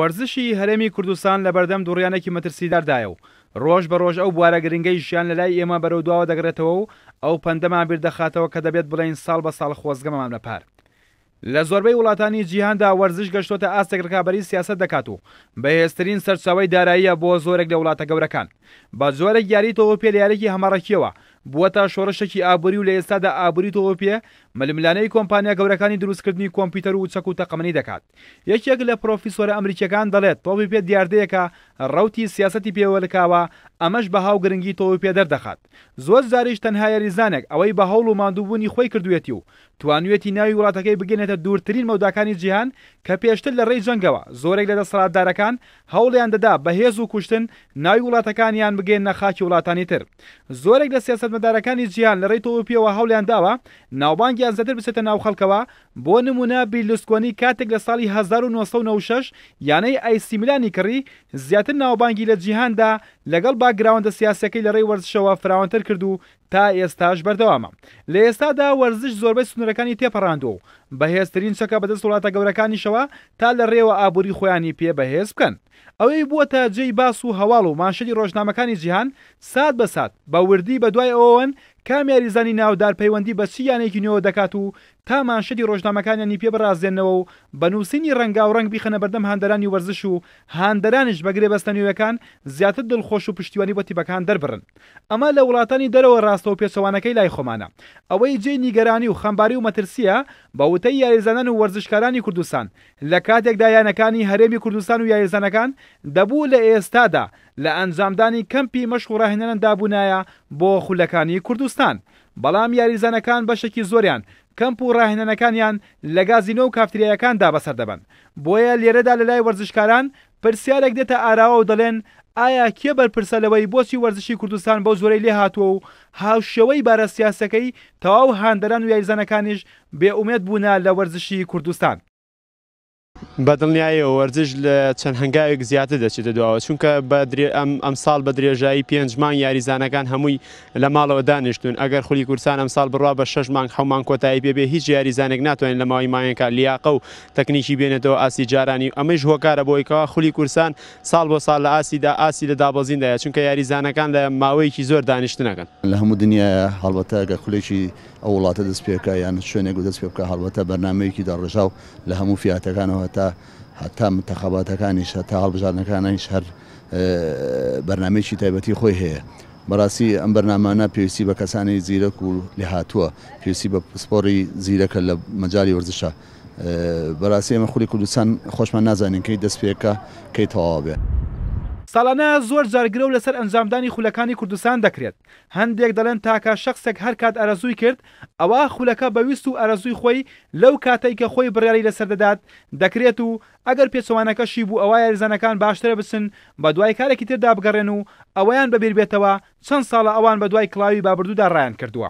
وەرزشی هەرێمی کوردستان لە بەردەم دووڕیانێکی مەترسیداردایە و ڕۆژ بە ڕۆژ ئەو بوارە گرنگەی ژیان لە لای ئێمە بەرەو دواوە دەگرێتەوە و ئەو پەندەمان بیردەخاتەوە کە دەبێت بڵێن ساڵ بە ساڵ خۆزگەمەمان لەپار. لە زۆربەی وڵاتانی جیهاندا وەرزش گەشتۆتە ئاستێک ڕکابەری سیاسەت دەکات و بەهێزترین سەرچاوەی داراییە بۆ زۆرێک لە وڵاتە گەورەکان. بە زۆرێک یاری تۆپێ لە یاریکی هەمەڕەکیەوە بووەتە شۆڕشێکی ئابووری و لە ئێستادا ئابووری تۆپێ ململانەی کۆمپانیا گەورەکانی دروستکردنی کۆمپیوتەر و چەک و تەقەمەنی دەکات. یەکێک لە پرۆفیسۆرە ئەمریکیەکان دەڵێت تۆپێ دیاردەیەکە ڕەوتی سیاسەتی پێوەلکاوە، ئەمەش بە هاو گرنگی تۆپێ دەردەخات. زۆر جاریش تەنها یاریزانێک ئەوەی بە هەوڵ و ماندووبوونی خۆی کردوێتی و توانوێتی ناوی وڵاتەکەی بگەنێتە دوورترین مەوداکانی جیهان کە پێشتر لە ڕێی جەنگەوە زۆرێک لە دەسەڵاتدارەکان هەوڵیان دەدا بەهێز و کوشتن ناوی وڵاتەکانیان بگەێنە خاکی وڵاتانی تر. زۆرێک لە سیاسەتمەدارەکانی جیهان لە ڕێی تۆپێەوە هەوڵیان داوە ناوبانگیان زەتر بچێتە ناو خەڵکەوە. بۆ نمونە بیرلوسکۆنی کاتێک لە ساڵی 1996 یانەی ئایسیمیلانی کڕی زیاتر ناوبانگی لە جیهاندا لەگەڵ باگراوندە سیاسەکەی لە ڕێی وەرزشەوە فراوانتر کردو تا ئێستاش بەردەوامە. لە ئێستادا وەرزش زۆربەی سنوورەکانی تێپەڕاندووە و بەهێزترین چەکە بەدەست وڵاتە گەورەکانیشەوە تا لە ڕێوە ئابووری خۆیانی پێ بەهێز بکەن. ئەوەی بووەتە جێی باس و هەواڵ و مانشەی ڕۆژنامەکانی جیهان سات بە سات بە وردی بە دوای ئەوەن کام یاریزانی ناودار پەیوەندی بە چی یانێکی نوێوە دەکات و تا مانشەی ڕۆژنامەکانیانی پێ بڕازێنەوە و بەنووسینی ڕەنگاوڕەنگ بیخەنە بەردەم هاندەرانی وەرزش و هاندەرانش بەگرێ بەستەنوێیەکان زیاتر دڵخۆش و پشتیوانی بۆ تیپەکان دەربڕن. ئەمە لە وڵاتانی دەرەوە ڕاستەوە پێچەوانەکەی لای خۆمانە. ئەوەی جێی نیگەرانی و خەمباری و مەترسیە بە وتەی یاریزانان و وەرزشکارانی کوردستان لە کاتێکدا یانەکانی هەرێمی کوردستان و یاریزانەکان دەبوو لە ئێستادا لە ئەنجامدانی کەمپی مەشق و ڕاهێنەران دابوونایە بۆ خولەکانی کوردستان. بەڵام یاریزانەکان بەشێکی زۆریان کەمپ و ڕاهێنەرەکانیان لە گازینۆ و کافتریاکاندا بەسەر دەبن. بۆیە لێرەدا لە لای وەرزشکاران پرسیارێک دێتە ئاراوە و دەڵێن ئایا کێ بەرپرسە لەوەی بۆچی وەرزشی کوردستان بەو زۆرەی لێ هاتووە و هاوشێوەی بارە سیاسەکەی تەواو هاندەران و یاریزانەکانیش بێئومێد بوونە لە وەرزشی کوردستان. بەدڵنیاییەوە وەرزش لە چەند هەنگاوێک زیاتر دەچێتە دواوە، چونکە ئەمساڵ بە درێژایی 5 مانگ یاریزانەکان هەمووی لە ماڵەوە دانیشتون. ئەگەر خولی کوردستان ئەمساڵ بڕوا بە 6 مانگ 7 مانگ کۆتایی پێبێ هیچ یاریزانێک ناتوانین لە ماوەی مانگێکە لیاقە و تەکنیکی بێنێتەوە ئاسی جارانی. ئەمەش هۆکارە بۆیکەوە خولی کوردستان ساڵ بۆ ساڵ لە ئاسیدا ئاسی لە دابەزیندایە، چونکە یاریزانەکان لە ماوەیەکی زۆر دانیشتنەکەن. لە هەموو دنیاە هەڵبەتە ئەگەر خولێکی ئەو وڵاتە دەست پێ بکە یان شوێنێک و دەست پێ بکە هەڵبەتە بەرنامەیەکی دەڕژاو لە هەموو فیاتەکانەوە هەتا منتەخەباتەکانیش هەتا هەڵبژاردنەکانیش هەر بەرنامەیەکی تایبەتی خۆی هەیە. بەڕاستی ئەم بەرنامانە پێویستی بە کەسانی زیرەک و لێ هاتووە، پێویستی بە پسپۆڕی زیرەکە لە مەجای وەرزشە. بەڕاستی ئێمە خولی کوردستان خۆشمان نازانین کەی دەست پێکە کەی تەواو بێ. ساڵانە زۆر جارگرە و لەسەر ئەنجامدانی خولەکانی کوردستان دەکرێت. هەندێک دەڵێن تاکە شخصێک هەر کات ئەرەزووی کرد ئەوە خولەکە بەویست و ئەرەزووی خۆی لەو کاتەی کە خۆی بڕیاری لەسەر دەدات دەکرێت و ئەگەر پێچەوانەکەشی بوو ئەوە یاریزانەکان باشترە بچن بە دوای کارێکی تردا بگەڕێن و ئەوەیان بەبیر بێتەوە چەند ساڵە ئەوان بە دوای کڵاوی بابردوودا ڕایان کردووە.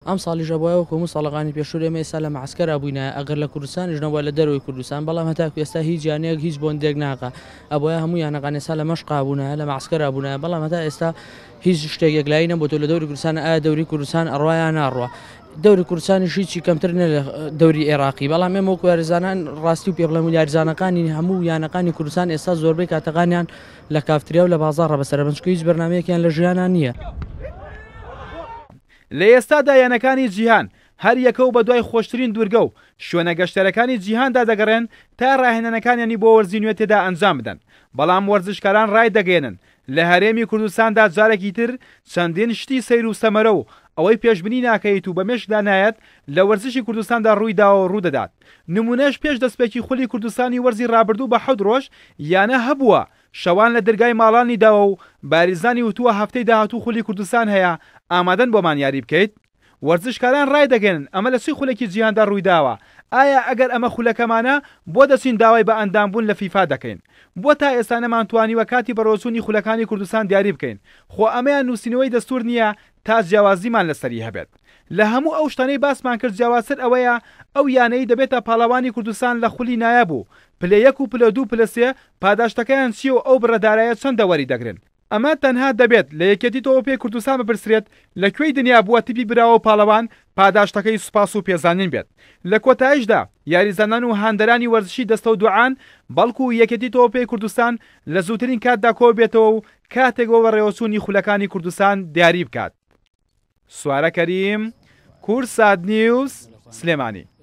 ئەم ساڵیش بۆیەوە کۆمو ساڵەکانی پێشوور ئێمە ئێستا لە مەعسکەرا بووینە ئەگەر لە کوردستانیش نەبووە لە دەروی کوردستان، بەڵام هەتاکو ئێستا هیچ جانەیەک هیچ بۆندێک ناقا. ئەبۆیە هەموو یانەکان ئێستا لە مەشقا بوونە لە مەعسکەرا بوونە، بەڵام هەتا ئێستا هیچ شتێک لای نەبووە لە دەوری کوردستان. ئایا دەوری کوردستان ئەڕوایان ناڕوە؟ دەوری کوردستانی هیچی کەمتر نە لە دەوری عێراقی، بەڵام ئێمە وەکو یاریزانان ڕاستی و پێ بڵێم یاریزانەکانی هەموو یانەکانی کوردستان ئێستا زۆربەی کاتەکانیان لە کافتریا و لە بازاڕە بەسەرە بن، چونکە هیچ بەرنامەیەکیان لە ژیانان نییە. لە ئێستادا یانەکانی جیهان هەر یەکەو بە دوای خۆشترین دوورگە و شوێنە گەشتەرەکانی جیهاندا دەگەڕێن تا ڕاهێنانەکانیانی بۆ وەرزی نوێ تێدا ئەنجام بدەن. بەڵام وەرزشکاران ڕای دەگەێنن لە هەرێمی کوردستاندا جارێکی تر چەندین شتی سەیر و سەمەرە و ئەوەی پێشبنی ناکەیت و بەمێشکدا نایەت لە وەرزشی کوردستاندا ڕوویداوە و ڕوودەدات. نمونەش پێش دەستپێکی خولی کوردستانی وەرزی ڕابردوو بە 7 ڕۆژ یانە هەبووە شەوان لە دەرگای ماڵانی داوە و باریزانی وتووە هەفتەی داهاتوو خولی کوردستان هەیە، ئامادەن بۆمان یاری بکەیت. وەرزشکاران ڕای دەگەن ئەمە لە چی خولێکی جیهاندا ڕوویداوە؟ ئایا ئەگەر ئەمە خولەکەمانە بۆ دەچین داوای بە ئەندامبوون لە فیفا دەکەین؟ بۆ تا ئێستا نەمانتوانیوە کاتی بەڕۆچوونی خولەکانی کوردستان دیاری بکەین. خۆ ئەمەیان نووسینەوەی دەستور نییە تا جیاوازیمان لەسەری هەبێت. لە هەموو ئەو شتانەی باسمان کرد جیاوازتر ئەوەیە ئەو یانەی دەبێتە پاڵەوانی کوردستان لە خولی نایە بوو. پلە 1 و پلە 2 پلە 3 پاداشتەکەیان چی و ئەو بڕەدارایە چەندە وەری دەگرن؟ ئەمە تەنها دەبێت لە یەکێتی تۆپی کوردستان بپرسرێت لەکوێی دنیا بووە تیپی براوە پاڵەوان پاداشتەکەی سوپاس و پێزانین بێت. لە کۆتاییشدا یاریزانان و هاندەرانی وەرزشی دەستە و دوعان بەڵکو و یەکێتی تۆپی کوردستان لە زووترین کاتدا کۆ بێتەوە و کاتێکەوە بە ڕێوەچوونی خولەکانی کوردستان دیاری بکات. سوارە کەریم، کورسات نیوز، سلێمانی.